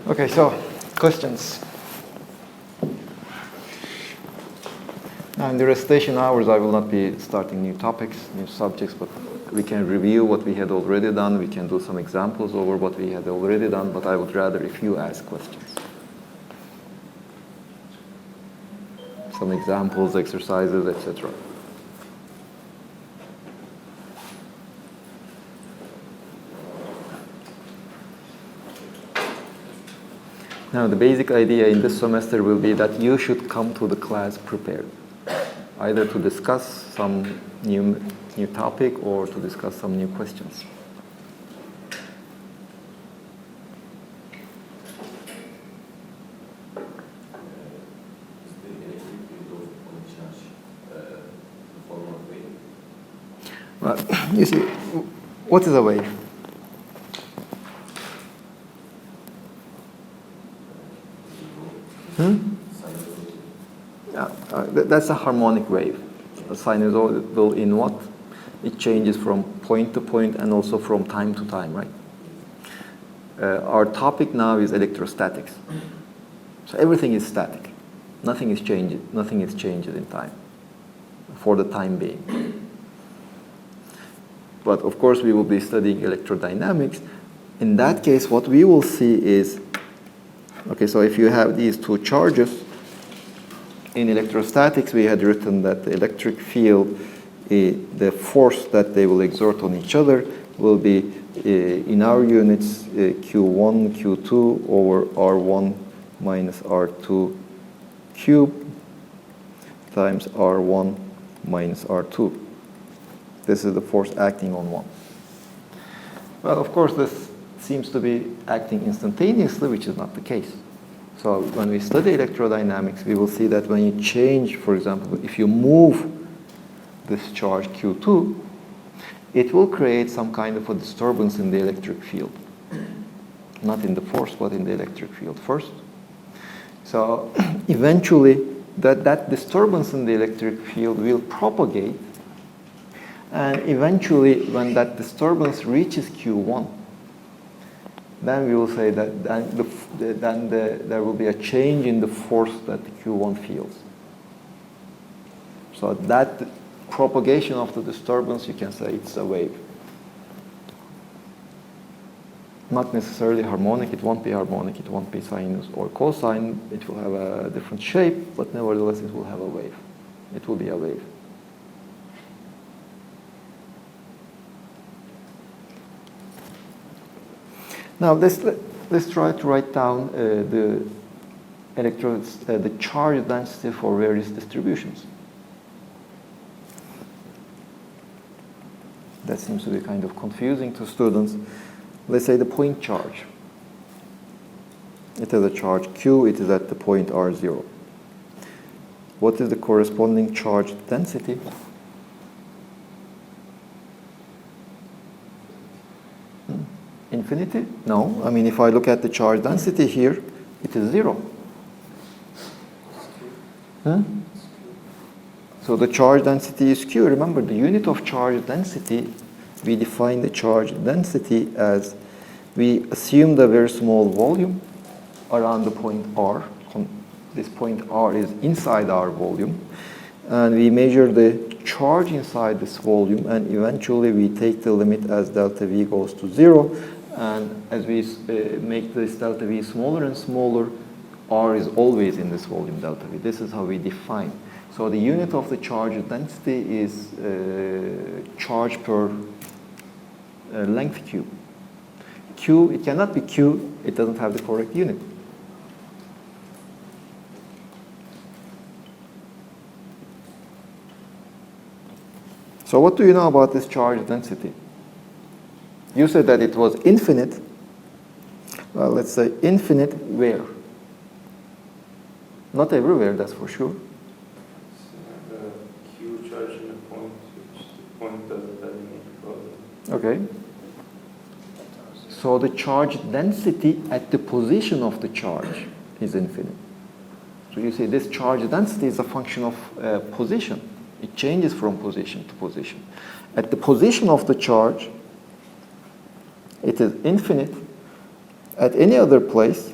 Okay, so questions. Now in the recitation hours, I will not be starting new topics, new subjects, but we can review what we had already done. We can do some examples over what we had already done, but I would rather if you ask questions. Some examples, exercises, etc. Now, the basic idea in this semester will be that you should come to the class prepared, either to discuss some new topic or to discuss some new questions. Well, you see, what is a wave? That's a harmonic wave. A sinusoidal in what? It changes from point to point and also from time to time, right? Our topic now is electrostatics. So everything is static. Nothing is changed. Nothing is changed in time, for the time being. But of course, we will be studying electrodynamics. In that case, what we will see is, okay, so if you have these two charges, in electrostatics, we had written that the electric field, the force that they will exert on each other will be, in our units, Q1, Q2 over R1 minus R2 cubed times R1 minus R2. This is the force acting on one. Well, of course, this seems to be acting instantaneously, which is not the case. So when we study electrodynamics, we will see that when you change, for example, if you move this charge Q2, it will create some kind of a disturbance in the electric field. Not in the force, but in the electric field first. So eventually, that disturbance in the electric field will propagate. And eventually, when that disturbance reaches Q1, then we will say that there will be a change in the force that the Q1 feels. So that propagation of the disturbance, you can say it's a wave. Not necessarily harmonic, it won't be harmonic, it won't be sinus or cosine, it will have a different shape, but nevertheless it will have a wave. It will be a wave. Now let's try to write down the charge density for various distributions. That seems to be kind of confusing to students. Let's say the point charge. It has a charge Q, it is at the point R0. What is the corresponding charge density? Infinity? No. I mean, if I look at the charge density here, it is 0. So the charge density is Q. Remember, the unit of charge density, we define the charge density as we assume the very small volume around the point R. This point R is inside our volume. And we measure the charge inside this volume, and eventually we take the limit as delta V goes to 0. And as we make this delta V smaller and smaller, R is always in this volume delta V. This is how we define. So the unit of the charge density is charge per length cube. Q, it cannot be Q, it doesn't have the correct unit. So what do you know about this charge density? You said that it was infinite. Well, let's say infinite where? Not everywhere, that's for sure. Q charge in a point, which the point doesn't have any problem. Okay. So the charge density at the position of the charge is infinite. So you see this charge density is a function of position. It changes from position to position. At the position of the charge, it is infinite. At any other place,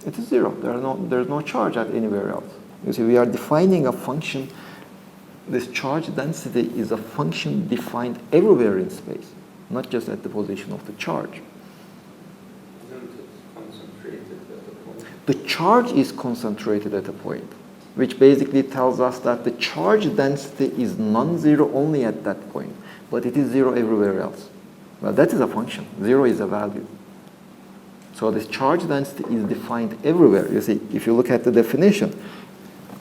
It is 0. There's no charge at anywhere else. You see, we are defining a function. This charge density is a function defined everywhere in space, not just at the position of the charge. Isn't it concentrated at a point? The charge is concentrated at a point, which basically tells us that the charge density is non-zero only at that point, but it is 0 everywhere else. Well, that is a function. 0 is a value. So this charge density is defined everywhere. You see, if you look at the definition,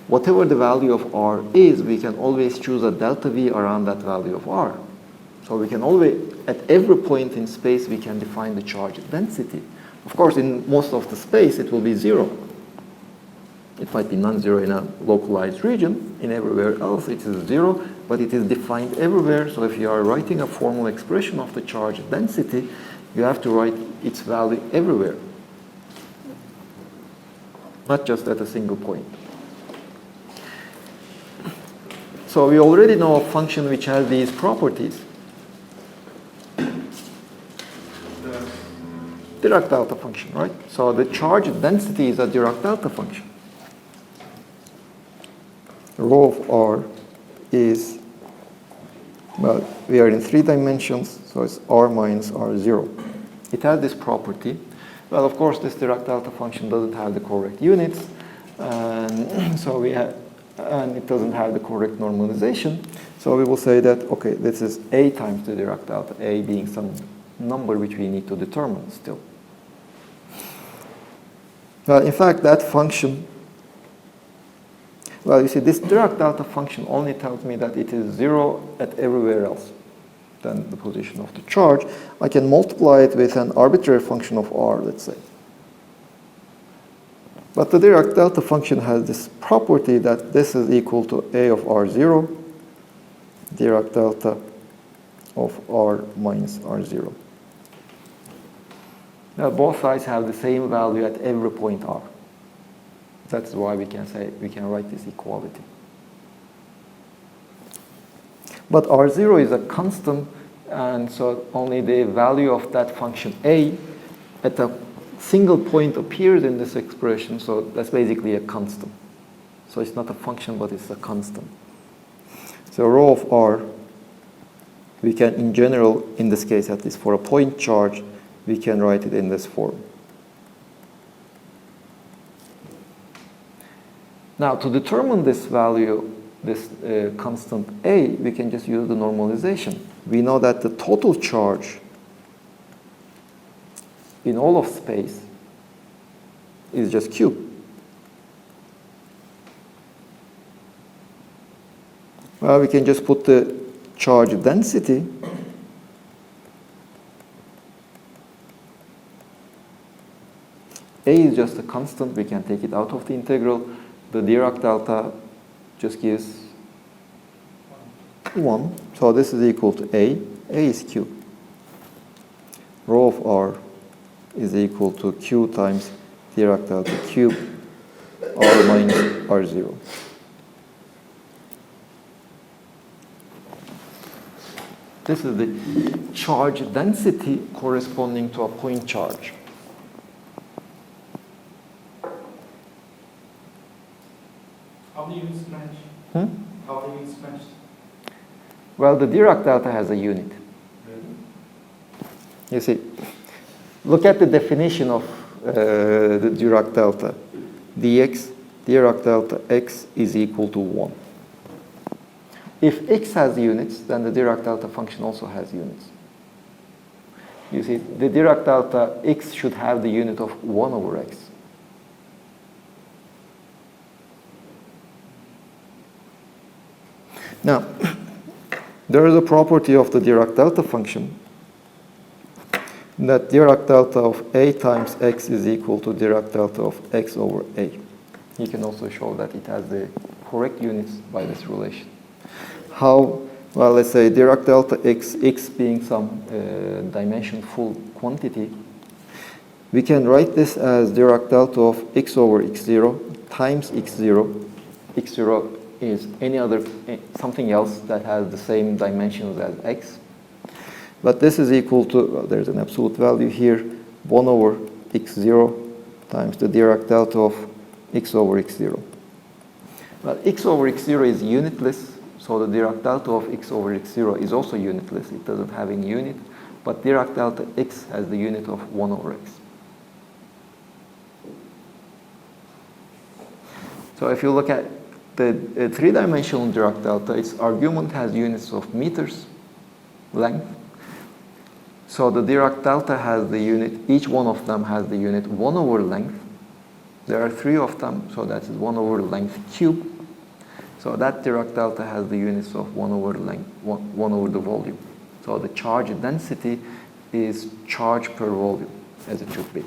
whatever the value of R is, we can always choose a delta V around that value of R. So we can always, at every point in space, we can define the charge density. Of course, in most of the space, it will be 0. It might be non-zero in a localized region. In everywhere else, it is 0, but it is defined everywhere. So if you are writing a formal expression of the charge density, you have to write its value everywhere, not just at a single point. So we already know a function which has these properties. Dirac delta function, right? So the charge density is a Dirac delta function. Rho of R is, well, we are in 3 dimensions, so it's R minus R0. It has this property. Well, of course, this Dirac delta function doesn't have the correct units, and so and it doesn't have the correct normalization. So we will say that, okay, this is A times the Dirac delta, A being some number which we need to determine still. Well, in fact, that function, well, you see, this Dirac delta function only tells me that it is 0 at everywhere else than the position of the charge. I can multiply it with an arbitrary function of R, let's say. But the Dirac delta function has this property that this is equal to A of R0, Dirac delta of R minus R0. Now, both sides have the same value at every point R. That's why we can write this equality. But R0 is a constant, and so only the value of that function A at a single point appears in this expression, so that's basically a constant. So it's not a function, but it's a constant. So rho of R, we can, in general, in this case at least for a point charge, we can write it in this form. Now, to determine this value, this constant A, we can just use the normalization. We know that the total charge in all of space is just Q. Well, we can just put the charge density A is just a constant. We can take it out of the integral. The Dirac delta just gives 1. So this is equal to A. A is Q. Rho of R is equal to Q times Dirac delta cube R minus R0. This is the charge density corresponding to a point charge. How do you smash? How do you smash? Well, the Dirac delta has a unit. Really? You see, look at the definition of the Dirac delta. dx, Dirac delta x is equal to 1. If x has units, then the Dirac delta function also has units. You see, the Dirac delta x should have the unit of 1 over x. Now, there is a property of the Dirac delta function that Dirac delta of A times x is equal to Dirac delta of x over A. You can also show that it has the correct units by this relation. How? Well, let's say Dirac delta x, x being some dimension full quantity, we can write this as Dirac delta of x over x0 times x0. x0 is any other, something else that has the same dimensions as x. But this is equal to, well, there's an absolute value here, 1 over x0 times the Dirac delta of x over x0. Well, x over x0 is unitless, so the Dirac delta of x over x0 is also unitless. It doesn't have any unit, but Dirac delta x has the unit of 1 over x. So if you look at the three-dimensional Dirac delta, its argument has units of meters, length. So the Dirac delta has the unit, each one of them has the unit 1 over length. There are 3 of them, so that is 1 over length cube. So that Dirac delta has the units of 1 over length, 1 over the volume. So the charge density is charge per volume, as it should be.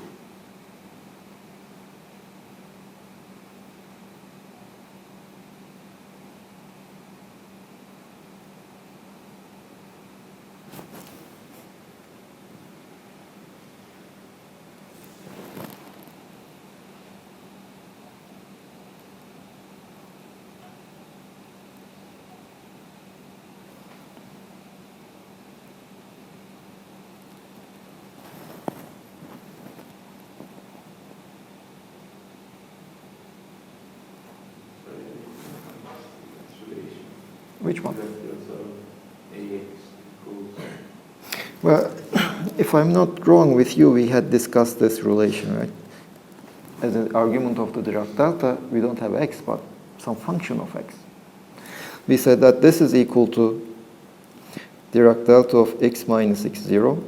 Which one? Well, if I'm not wrong with you, we had discussed this relation, right? As an argument of the Dirac delta, we don't have x, but some function of x. We said that this is equal to Dirac delta of x minus x0,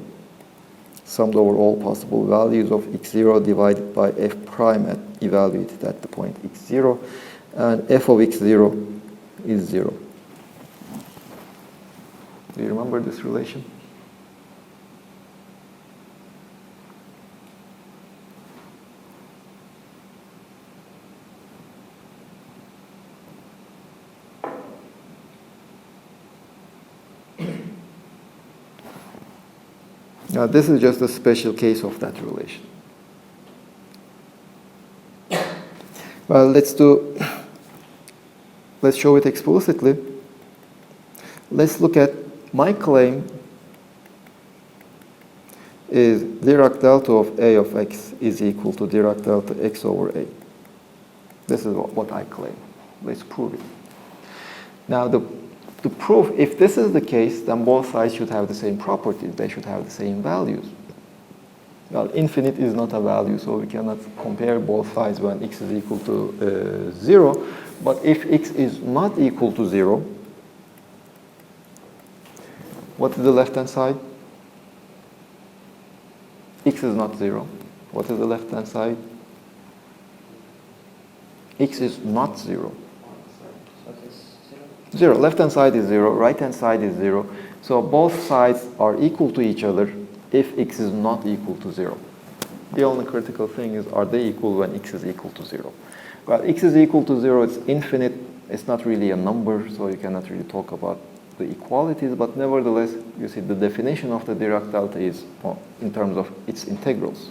summed over all possible values of x0 divided by f prime evaluated at the point x0, and f of x0 is 0. Do you remember this relation? Now, this is just a special case of that relation. Well, let's show it explicitly. Let's look at my claim is Dirac delta of A of x is equal to Dirac delta x over A. This is what I claim. Let's prove it. Now, to prove, if this is the case, then both sides should have the same properties. They should have the same values. Well, infinite is not a value, so we cannot compare both sides when x is equal to 0. But if x is not equal to 0, what is the left-hand side? X is not 0. What is the left-hand side? X is not 0. 0. Left-hand side is 0. Right-hand side is 0. So both sides are equal to each other if x is not equal to 0. The only critical thing is, are they equal when x is equal to 0? Well, x is equal to 0, it's infinite. It's not really a number, so you cannot really talk about the equalities, but nevertheless, you see the definition of the Dirac delta is in terms of its integrals.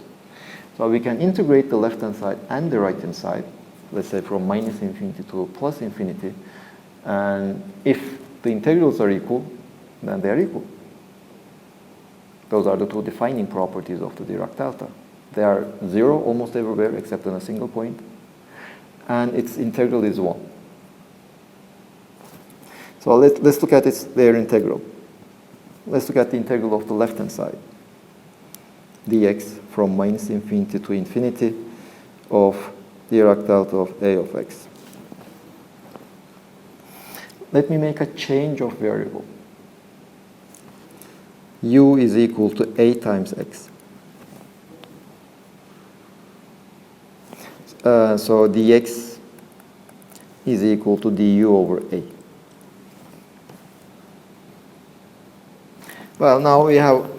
So we can integrate the left-hand side and the right-hand side, let's say from minus infinity to plus infinity, and if the integrals are equal, then they are equal. Those are the two defining properties of the Dirac delta. They are 0 almost everywhere except on a single point, and its integral is 1. So let's look at their integral. Let's look at the integral of the left-hand side. dx from minus infinity to infinity of Dirac delta of A of x. Let me make a change of variable. U is equal to A times x. So dx is equal to du over A. Well, now we have,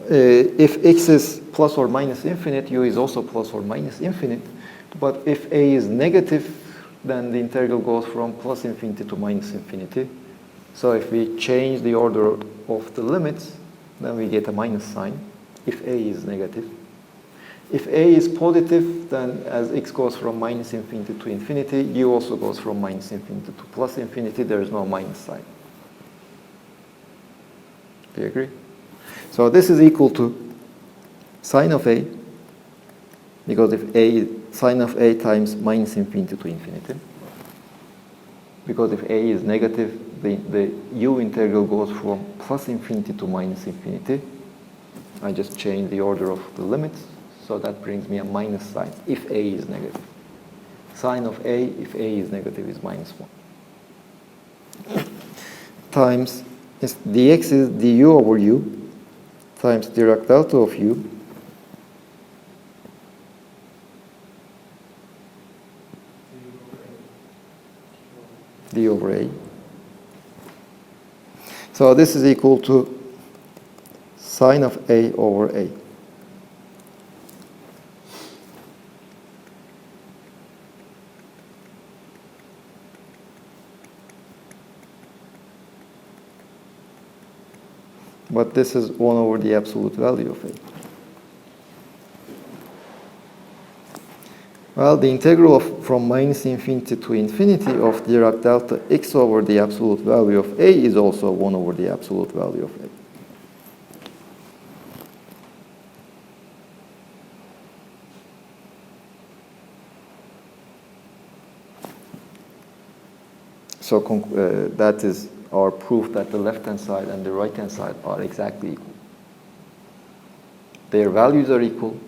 if x is plus or minus infinite, u is also plus or minus infinite. But if a is negative, then the integral goes from plus infinity to minus infinity. So if we change the order of the limits, then we get a minus sign if a is negative. If a is positive, then as x goes from minus infinity to infinity, u also goes from minus infinity to plus infinity. There is no minus sign. Do you agree? So this is equal to sine of a Because if a, sine of a times minus infinity to infinity. Because if a is negative, the u integral goes from plus infinity to minus infinity. I just change the order of the limits, so that brings me a minus sign if a is negative. Sine of a, if a is negative, is minus 1. Times, dx is du over u, times Dirac delta of u, d over a. So this is equal to sine of a over a. But this is 1 over the absolute value of a. Well, the integral from minus infinity to infinity of Dirac delta x over the absolute value of a is also 1 over the absolute value of a. So that is our proof that the left-hand side and the right-hand side are exactly equal. Their values are equal,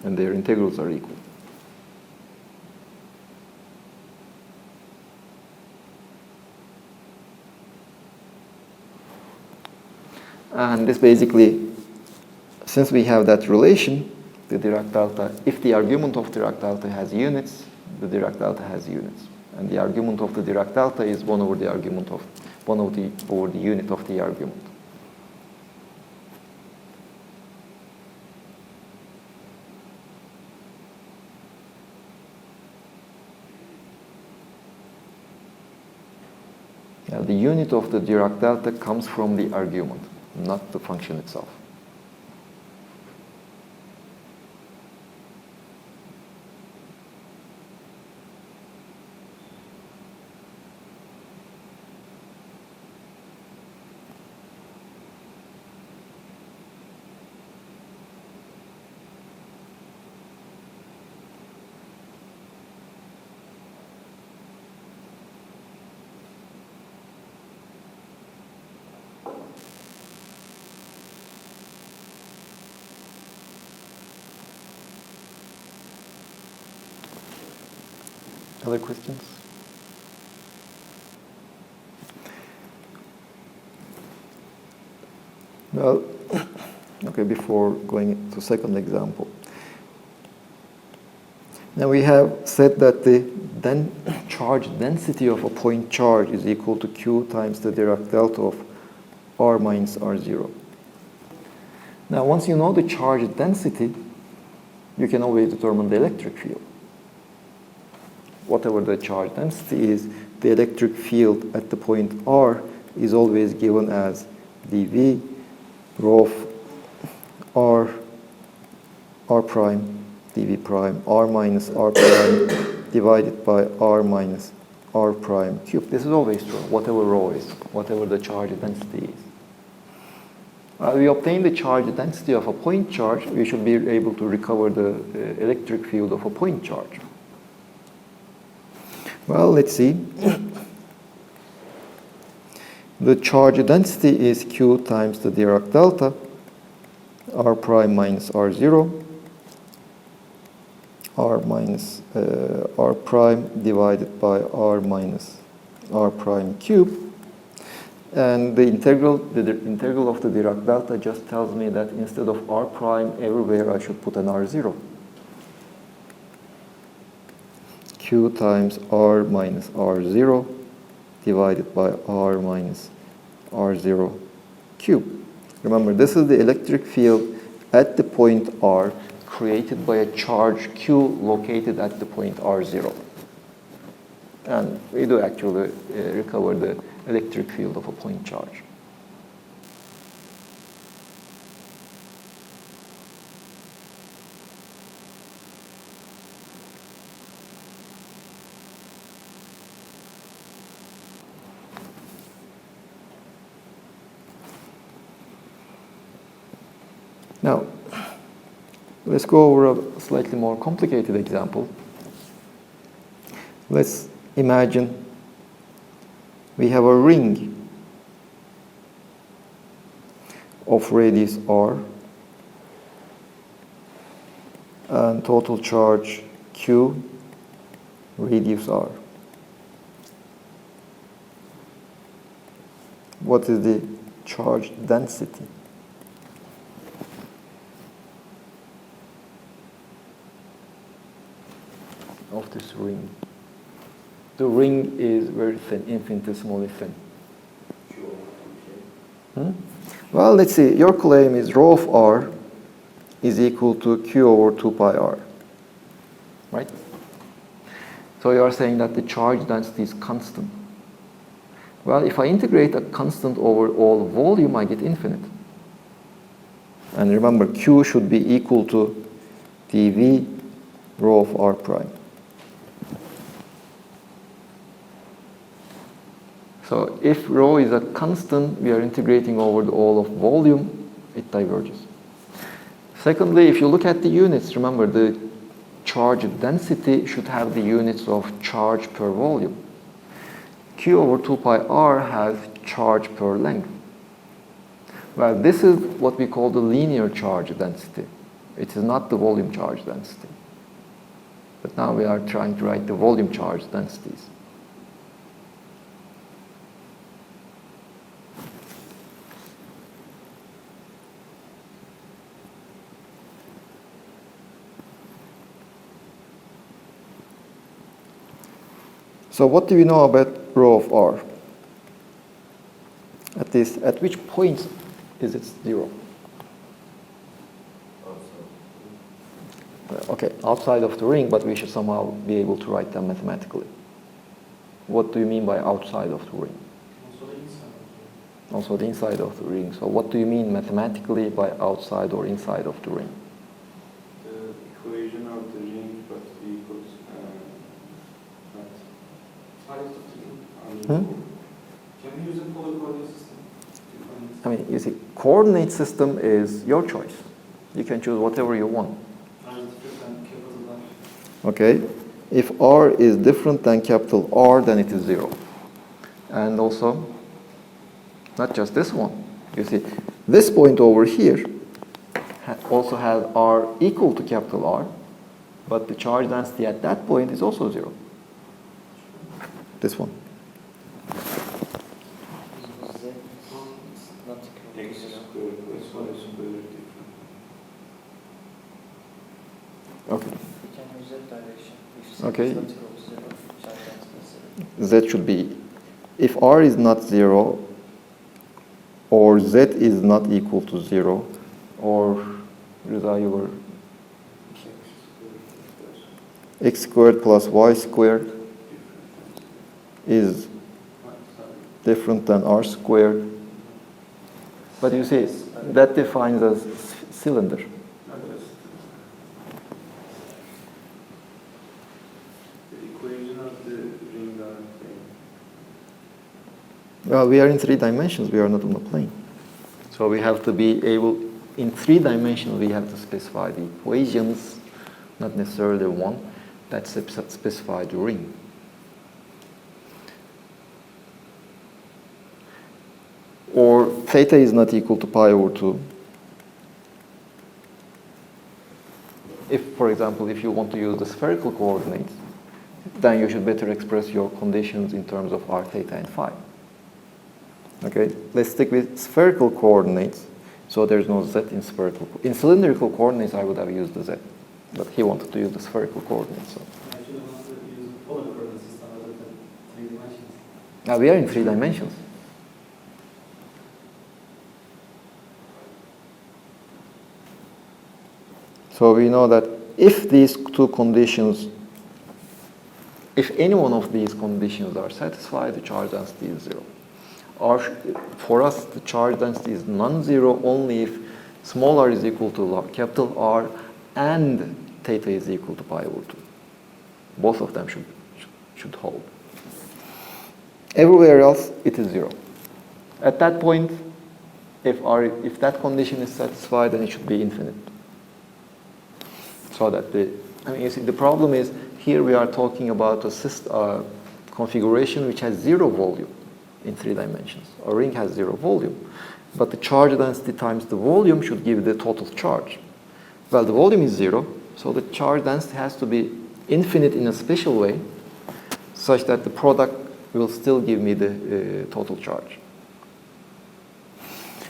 and their integrals are equal. And this basically, since we have that relation, the Dirac delta, if the argument of Dirac delta has units, the Dirac delta has units. And the argument of the Dirac delta is 1 over the argument of, over the unit of the argument. Now, the unit of the Dirac delta comes from the argument, not the function itself. Other questions? Well, okay, before going to second example. Now we have said that the charge density of a point charge is equal to Q times the Dirac delta of R minus R0. Now once you know the charge density, you can always determine the electric field. Whatever the charge density is, the electric field at the point R is always given as dV rho of R prime, dV prime, R minus R prime divided by R minus R prime cubed. This is always true, whatever rho is, whatever the charge density is. We obtain the charge density of a point charge, we should be able to recover the electric field of a point charge. Well, let's see. The charge density is Q times the Dirac delta, R prime minus R0, R minus R prime divided by R minus R prime cube. And the integral of the Dirac delta just tells me that instead of R prime everywhere, I should put an R0. Q times R minus R0 divided by R minus R0 cube. Remember, this is the electric field at the point R created by a charge Q located at the point R0. And we do actually recover the electric field of a point charge. Now, Let's go over a slightly more complicated example. Let's imagine we have a ring of radius r and total charge q, radius r. What is the charge density? Of this ring. The ring is very thin, infinitesimally thin. Well, let's see. Your claim is rho of r is equal to q over 2 pi r. Right? So you are saying that the charge density is constant. Well, if I integrate a constant over all volume, I get infinite. And remember, q should be equal to dv rho of r prime. So if rho is a constant, we are integrating over the all of volume, it diverges. Secondly, if you look at the units, remember the charge density should have the units of charge per volume. Q over 2 pi r has charge per length. Well, this is what we call the linear charge density. It is not the volume charge density. But now we are trying to write the volume charge densities. So what do we know about rho of r? At which point is it 0? Okay, outside of the ring, but we should somehow be able to write them mathematically. What do you mean by outside of the ring? Also the inside of the ring. So what do you mean mathematically by outside or inside of the ring? The equation of the ring but equals Can we use a polar coordinate system? I mean, you see, coordinate system is your choice. You can choose whatever you want. Okay, if r is different than capital R, then it is 0. And also, not just this one. You see, this point over here also has r equal to capital R, but the charge density at that point is also 0. This one. Okay. Okay. Z should be, if R is not 0, or Z is not equal to 0, or your x squared plus y squared is different than r squared. But you see, that defines a cylinder. Well, we are in 3 dimensions, we are not on the plane. So we have to be able, in 3 dimensions, we have to specify the equations, not necessarily one, that specify the ring. Or theta is not equal to pi over 2. If, for example, if you want to use the spherical coordinates, then you should better express your conditions in terms of r, theta, and phi. Okay, let's stick with spherical coordinates. So there's no z in spherical. In cylindrical coordinates, I would have used the z, but he wanted to use the spherical coordinates. So. I should have wanted to use a polar coordinate system rather than 3 dimensions. Now we are in 3 dimensions. So we know that if these 2 conditions, if any one of these conditions are satisfied, the charge density is 0. Or for us, the charge density is non-zero only if small r is equal to capital R and theta is equal to pi over 2. Both of them should hold. Everywhere else, it is 0. At that point, if that condition is satisfied, then it should be infinite. So that you see, the problem is here we are talking about a configuration which has 0 volume in 3 dimensions. A ring has 0 volume, but the charge density times the volume should give the total charge. Well, the volume is 0, so the charge density has to be infinite in a special way, such that the product will still give me the total charge.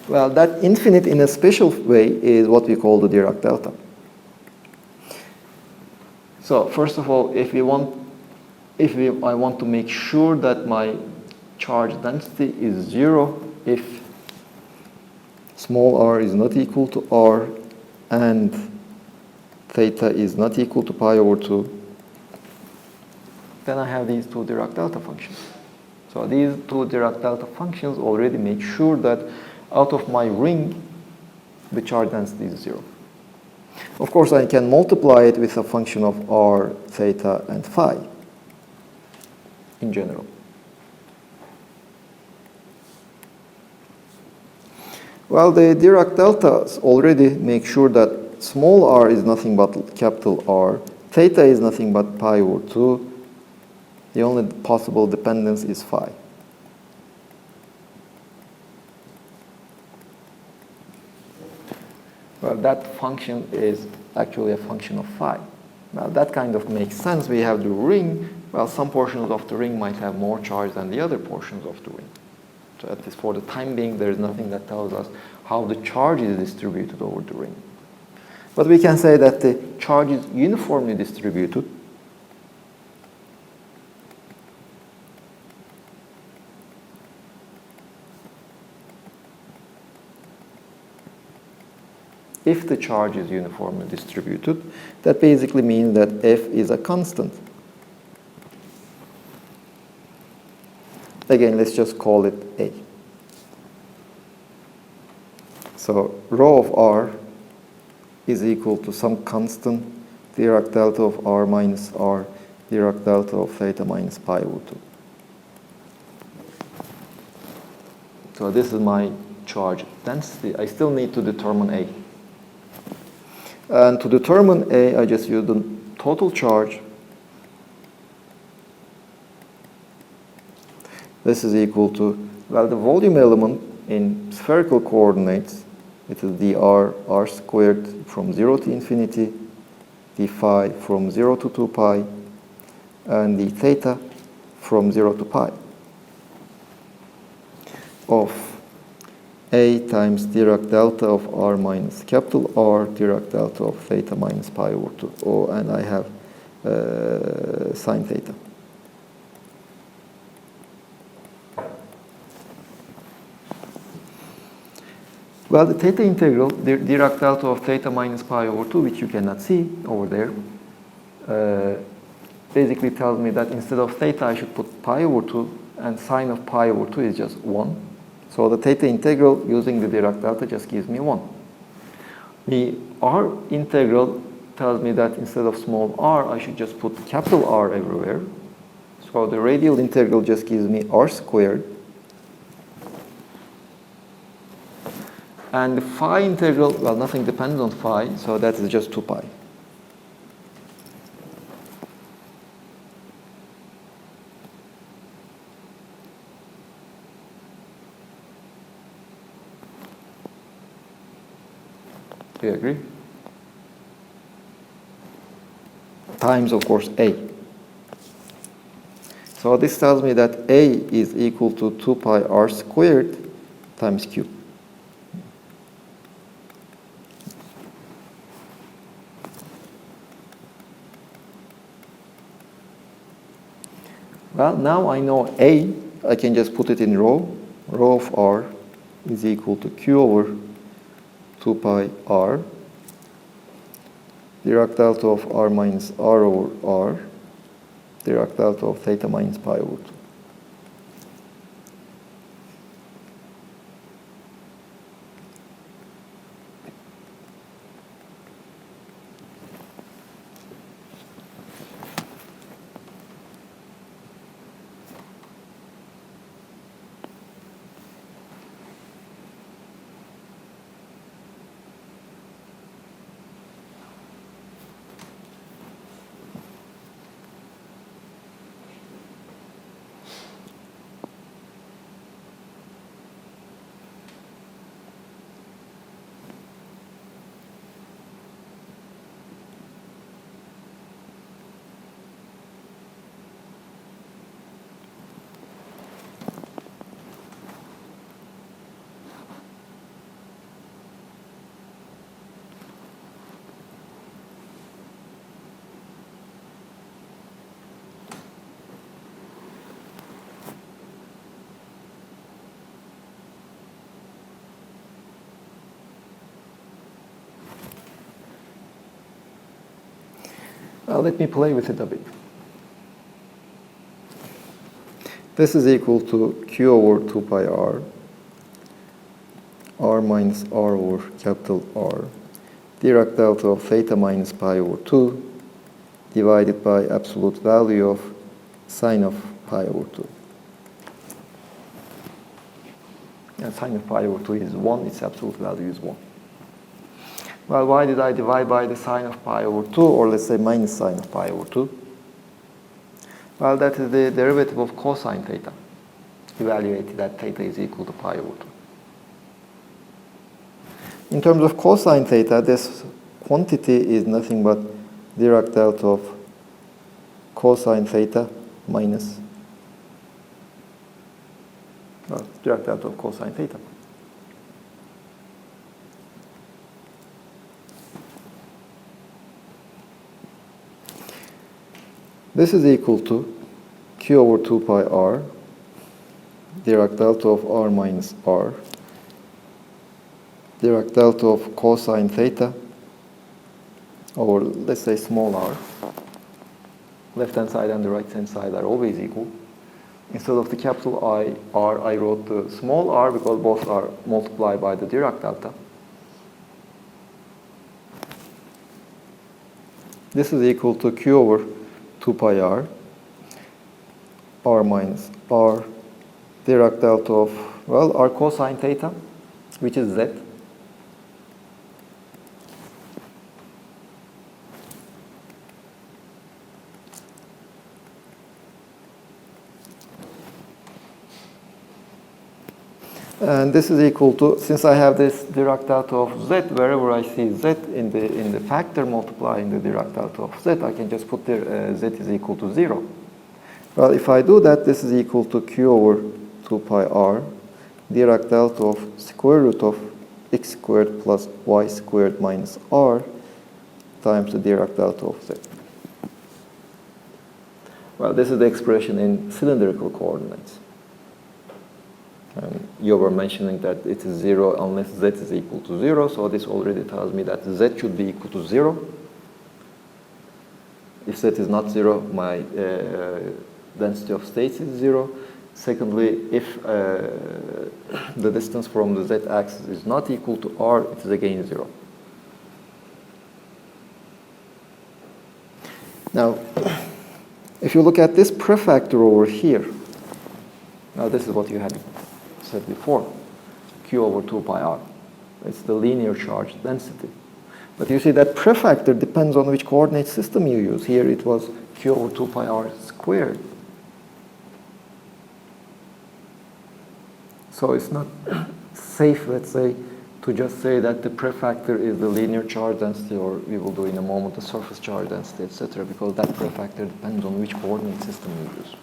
Well, that infinite in a special way is what we call the Dirac delta. So first of all, I want to make sure that my charge density is 0 if small r is not equal to r and theta is not equal to pi over 2, then I have these 2 Dirac delta functions. So these 2 Dirac delta functions already make sure that out of my ring, the charge density is 0. Of course, I can multiply it with a function of r, theta, and phi in general. Well, the Dirac deltas already make sure that small r is nothing but capital R, theta is nothing but pi over 2, the only possible dependence is phi. Well, that function is actually a function of phi. Now, that kind of makes sense. We have the ring. Well, some portions of the ring might have more charge than the other portions of the ring. So at least for the time being, there is nothing that tells us how the charge is distributed over the ring. But we can say that the charge is uniformly distributed. If the charge is uniformly distributed, that basically means that F is a constant. Again, let's just call it A. So rho of R is equal to some constant Dirac delta of R minus R, Dirac delta of theta minus pi over 2. So this is my charge density. I still need to determine A. And to determine A, I just use the total charge. This is equal to, well, the volume element in spherical coordinates, it is dr, r squared from 0 to infinity, d phi from 0 to 2 pi, and the theta from 0 to pi of A times Dirac delta of R minus capital R, Dirac delta of theta minus pi over 2. Oh, and I have sine theta. Well, the theta integral, the Dirac delta of theta minus pi over 2, which you cannot see over there, basically tells me that instead of theta, I should put pi over 2, and sine of pi over 2 is just 1. So the theta integral using the Dirac delta just gives me 1. The r integral tells me that instead of small r, I should just put capital R everywhere. So the radial integral just gives me r squared. And the phi integral, well, nothing depends on phi, so that is just 2 pi. Do you agree? Times, of course, A. So this tells me that A is equal to 2 pi r squared times Q. Well, now I know A, I can just put it in rho. Rho of R is equal to Q over 2 pi r, Dirac delta of r minus r over r, Dirac delta of theta minus pi over 2. Let me play with it a bit. This is equal to Q over 2 pi r, r minus r over capital R, Dirac delta of theta minus pi over 2, divided by absolute value of sine of pi over 2. And sine of pi over 2 is 1, its absolute value is 1. Well, why did I divide by the sine of pi over 2, or let's say minus sine of pi over 2? Well, that is the derivative of cosine theta. Evaluate that theta is equal to pi over 2. In terms of cosine theta, this quantity is nothing but Dirac delta of cosine theta minus Dirac delta of cosine theta. This is equal to Q over 2 pi r, Dirac delta of r minus r, Dirac delta of cosine theta, or let's say small r. Left-hand side and the right-hand side are always equal. Instead of the capital I, r, I wrote the small r because both are multiplied by the Dirac delta. This is equal to Q over 2 pi r, r minus r, Dirac delta of, well, r cosine theta, which is z. And this is equal to, since I have this Dirac delta of z, wherever I see z in the factor multiplying the Dirac delta of z, I can just put there z is equal to 0. Well, if I do that, this is equal to Q over 2 pi r, Dirac delta of square root of x squared plus y squared minus r times the Dirac delta of z. Well, this is the expression in cylindrical coordinates. And you were mentioning that it is 0 unless z is equal to 0, so this already tells me that z should be equal to 0. If z is not 0, my density of states is 0. Secondly, if the distance from the z-axis is not equal to r, it is again 0. Now, if you look at this prefactor over here, now this is what you had said before, Q over 2 pi r. It's the linear charge density. But you see that prefactor depends on which coordinate system you use. Here it was Q over 2 pi r squared. So it's not safe, let's say, to just say that the prefactor is the linear charge density, or we will do in a moment the surface charge density, etc., because that prefactor depends on which coordinate system you use.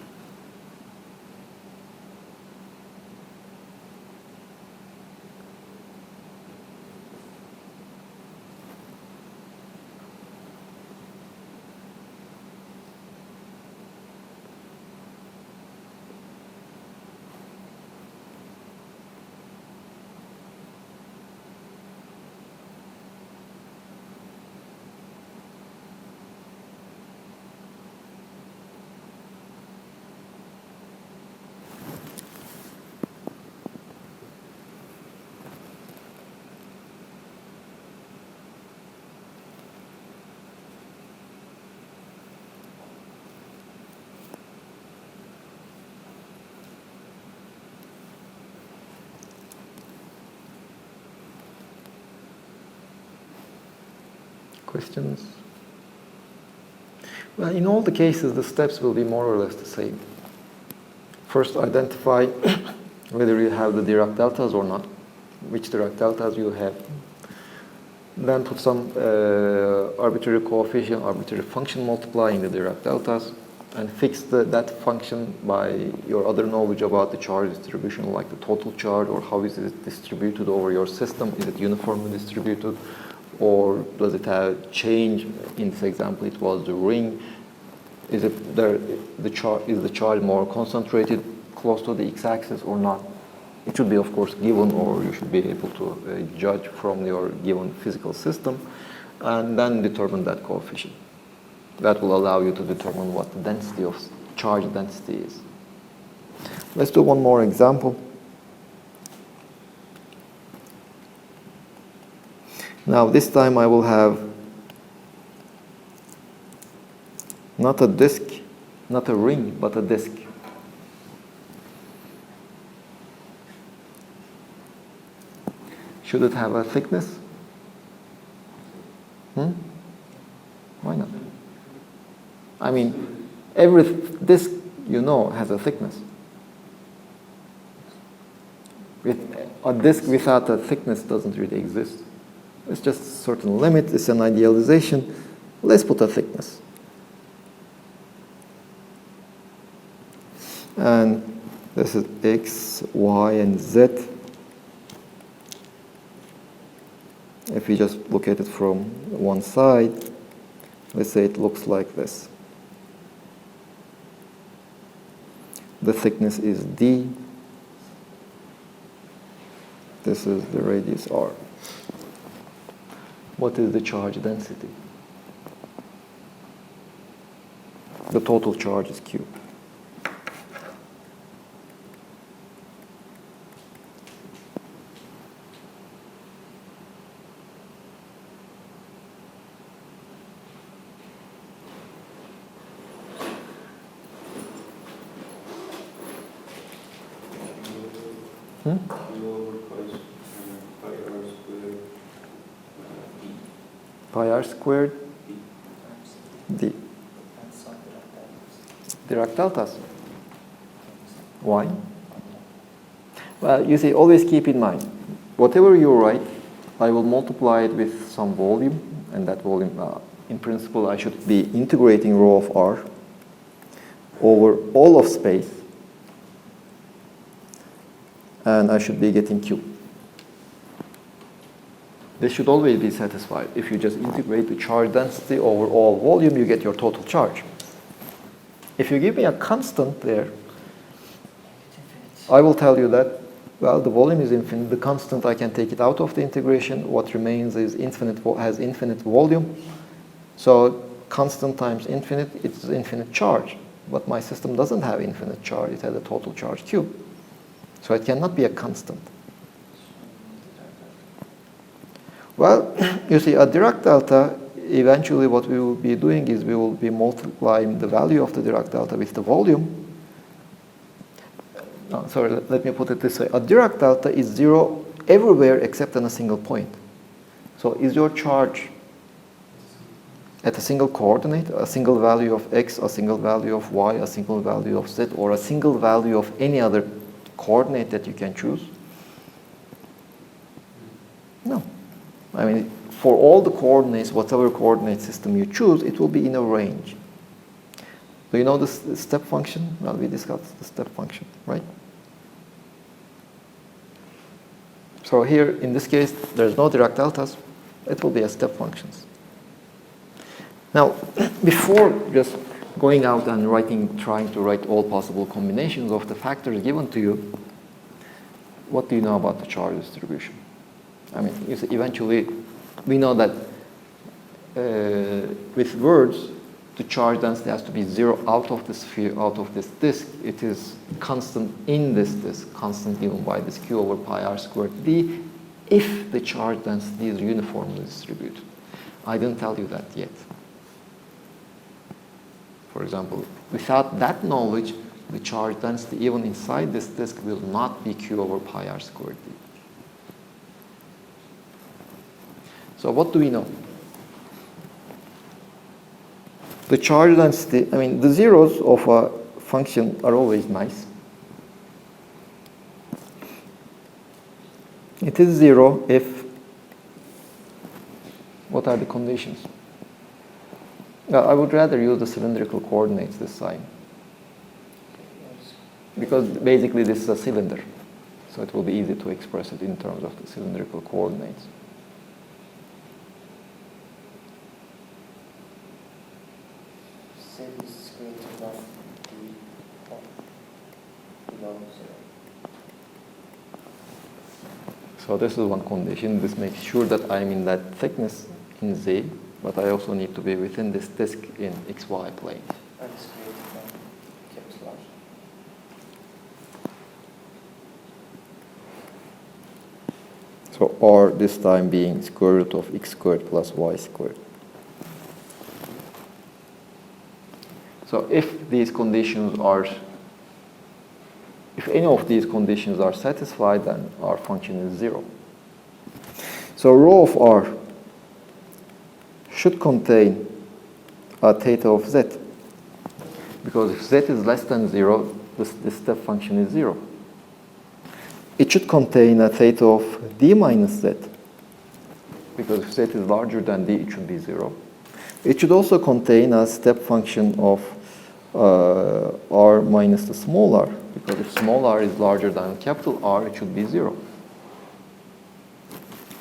Questions? Well, in all the cases, the steps will be more or less the same. First, identify whether you have the Dirac deltas or not, which Dirac deltas you have. Then put some arbitrary coefficient, arbitrary function multiplying the Dirac deltas, and fix that function by your other knowledge about the charge distribution, like the total charge, or how is it distributed over your system. Is it uniformly distributed? Or does it have change? In this example, it was the ring. Is the charge more concentrated close to the x-axis or not? It should be, of course, given, or you should be able to judge from your given physical system, and then determine that coefficient. That will allow you to determine what the density of charge density is. Let's do one more example. Now this time I will have not a disk, not a ring, but a disk. Should it have a thickness? Why not? I mean, every disk you know has a thickness. A disk without a thickness doesn't really exist. It's just a certain limit, it's an idealization. Let's put a thickness. And this is X, Y, and Z. If we just look at it from one side, let's say it looks like this. The thickness is D. This is the radius R. What is the charge density? The total charge is Q. Pi r squared D. Dirac deltas. Why? Well, you see, always keep in mind, whatever you write, I will multiply it with some volume, and that volume, in principle, I should be integrating rho of r over all of space, and I should be getting Q. This should always be satisfied. If you just integrate the charge density over all volume, you get your total charge. If you give me a constant there, I will tell you that, well, the volume is infinite. The constant, I can take it out of the integration. What remains is infinite, has infinite volume. So constant times infinite, it's infinite charge. But my system doesn't have infinite charge. It has a total charge Q. So it cannot be a constant. Well, you see, a Dirac delta, eventually what we will be doing is we will be multiplying the value of the Dirac delta with the volume. No, sorry, let me put it this way. A Dirac delta is zero everywhere except on a single point. So is your charge at a single coordinate, a single value of x, a single value of y, a single value of z, or a single value of any other coordinate that you can choose? No. I mean, for all the coordinates, whatever coordinate system you choose, it will be in a range. Do you know the step function? Well, we discussed the step function, right? So here, in this case, there's no Dirac deltas. It will be a step functions. Now, before just going out and trying to write all possible combinations of the factors given to you, what do you know about the charge distribution? I mean, you see, eventually, we know that with words, the charge density has to be zero out of the sphere, out of this disk. It is constant in this disk, constant given by this Q over pi r squared D, if the charge density is uniformly distributed. I didn't tell you that yet. For example, without that knowledge, the charge density even inside this disk will not be Q over pi r squared D. So what do we know? The charge density, I mean, the zeros of a function are always nice. It is zero if, what are the conditions? I would rather use the cylindrical coordinates this time. Because basically this is a cylinder. So it will be easy to express it in terms of the cylindrical coordinates. So this is one condition. This makes sure that I'm in that thickness in Z. but I also need to be within this disk in XY plane. And discrete kept large. So R this time being square root of x squared plus y squared. So if these conditions are, if any of these conditions are satisfied, then our function is 0. So rho of R should contain a theta of z, because if z is less than 0, this step function is 0. It should contain a theta of d minus z, because if z is larger than d, it should be 0. It should also contain a step function of r minus the small r, because if small r is larger than capital R, it should be 0.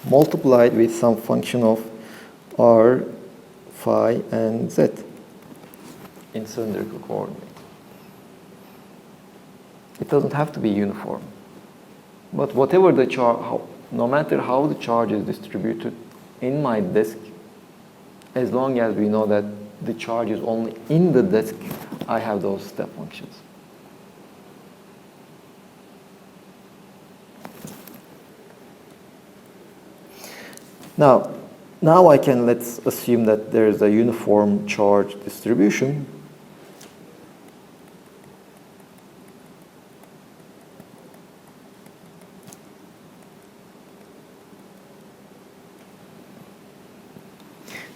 Multiplied with some function of r, phi, and z in cylindrical coordinates. It doesn't have to be uniform. But whatever the charge, no matter how the charge is distributed in my disk, as long as we know that the charge is only in the disk, I have those step functions. Now I can, let's assume that there is a uniform charge distribution.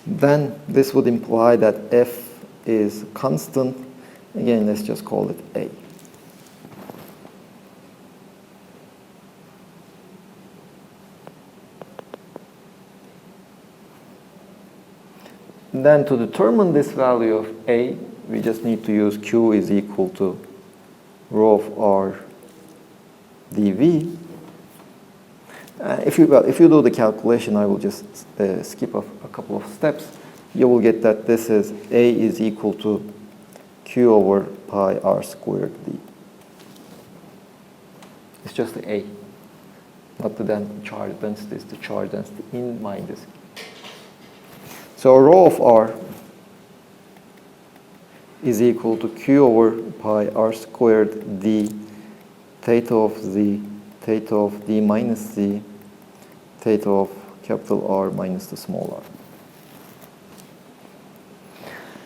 Then this would imply that F is constant. Again, let's just call it A. Then to determine this value of A, we just need to use Q is equal to rho of R dV. If you do the calculation, I will just skip a couple of steps. You will get that this is A is equal to Q over pi R squared D. It's just the A, not the charge density, it's the charge density in my disk. So rho of R is equal to Q over pi R squared D, theta of Z, theta of D minus Z, theta of capital R minus the small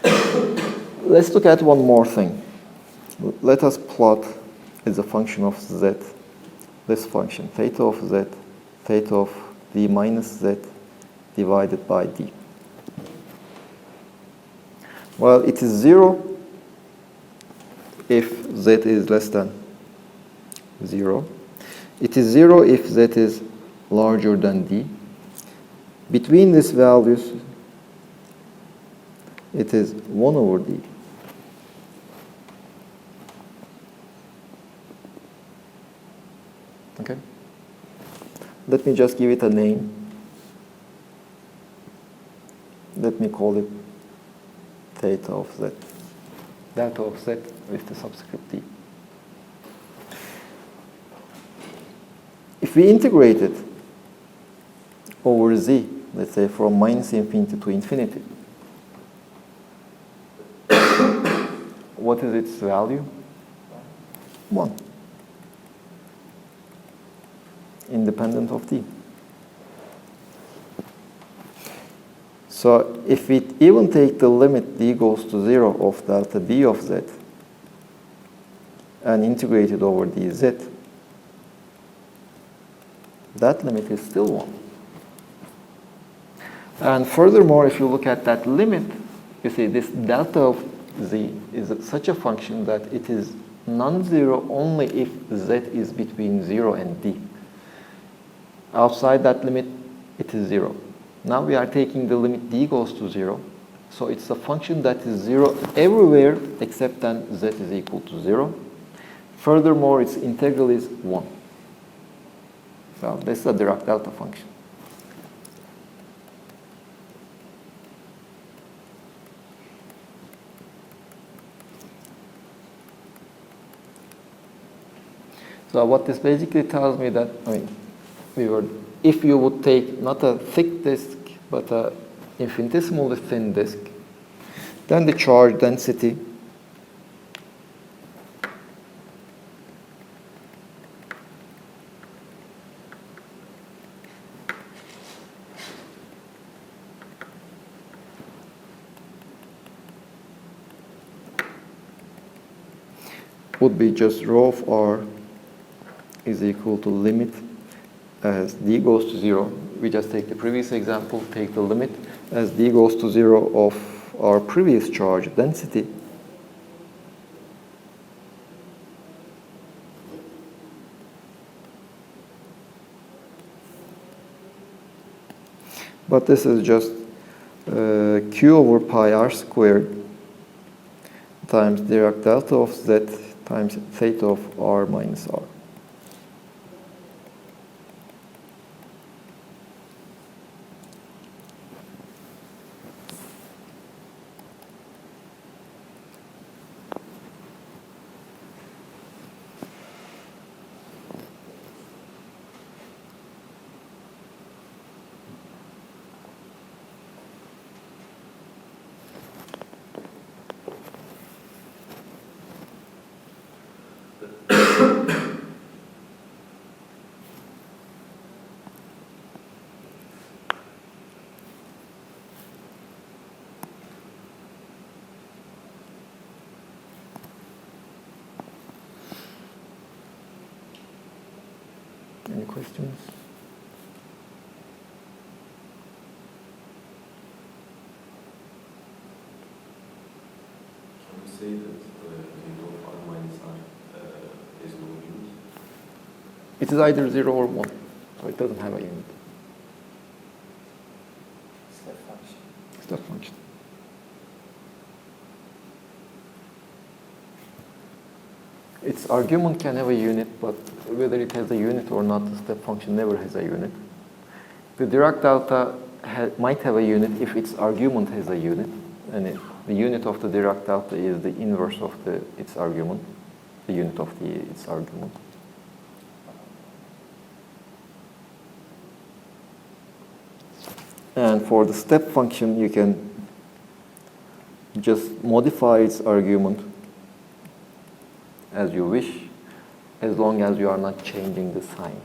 r. Let's look at one more thing. Let us plot as a function of Z, this function, theta of Z, theta of D minus Z divided by D. Well, it is 0 if Z is less than 0. It is 0 if Z is larger than D. Between these values, it is 1 over D. Okay? Let me just give it a name. Let me call it theta of Z. Delta of Z with the subscript D. If we integrate it over Z, let's say from minus infinity to infinity, what is its value? 1. Independent of D. So if we even take the limit D goes to 0 of delta D of Z and integrate it over dz, that limit is still 1. And furthermore, if you look at that limit, you see this delta of Z is such a function that it is non-zero only if Z is between 0 and D. Outside that limit, it is 0. Now we are taking the limit D goes to 0. So it's a function that is 0 everywhere except then Z is equal to 0. Furthermore, its integral is 1. So this is a Dirac delta function. So what this basically tells me that, if you would take not a thick disk, but a infinitesimally thin disk, then the charge density would be just rho of r is equal to limit as d goes to 0. We just take the previous example, take the limit as d goes to 0 of our previous charge density. But this is just q over pi r squared times Dirac delta of z times theta of r minus r. Any questions? Can we say that the limit of r minus r is no unit? It is either 0 or 1, so it doesn't have a unit. Step function. Step function. Its argument can have a unit, but whether it has a unit or not, the step function never has a unit. The Dirac delta might have a unit if its argument has a unit, and the unit of the Dirac delta is the inverse of its argument, the unit of its argument. And for the step function, you can just modify its argument as you wish, as long as you are not changing the sign.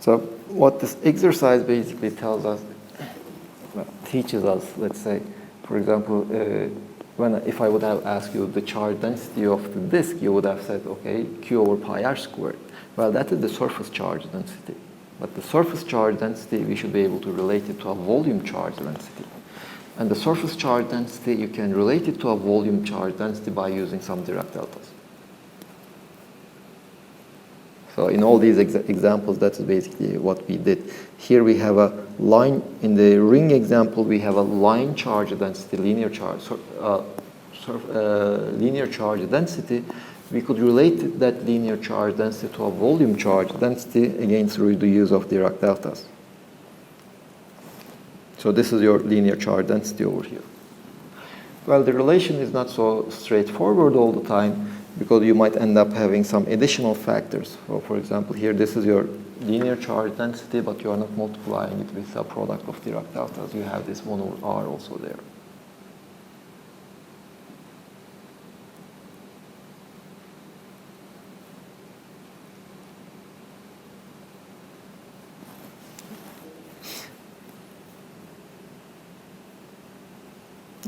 So what this exercise basically tells us, teaches us, let's say, for example, if I would have asked you the charge density of the disk, you would have said, okay, q over pi r squared. Well, that is the surface charge density. But the surface charge density, we should be able to relate it to a volume charge density. And the surface charge density, you can relate it to a volume charge density by using some Dirac deltas. So in all these examples, that's basically what we did. Here we have a line, in the ring example, we have a line charge density, linear charge density. We could relate that linear charge density to a volume charge density, again through the use of Dirac deltas. So this is your linear charge density over here. Well, the relation is not so straightforward all the time, because you might end up having some additional factors. So for example, here this is your linear charge density, but you are not multiplying it with a product of Dirac deltas. You have this 1 over r also there.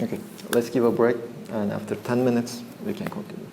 Okay, let's give a break, and after 10 minutes, we can continue.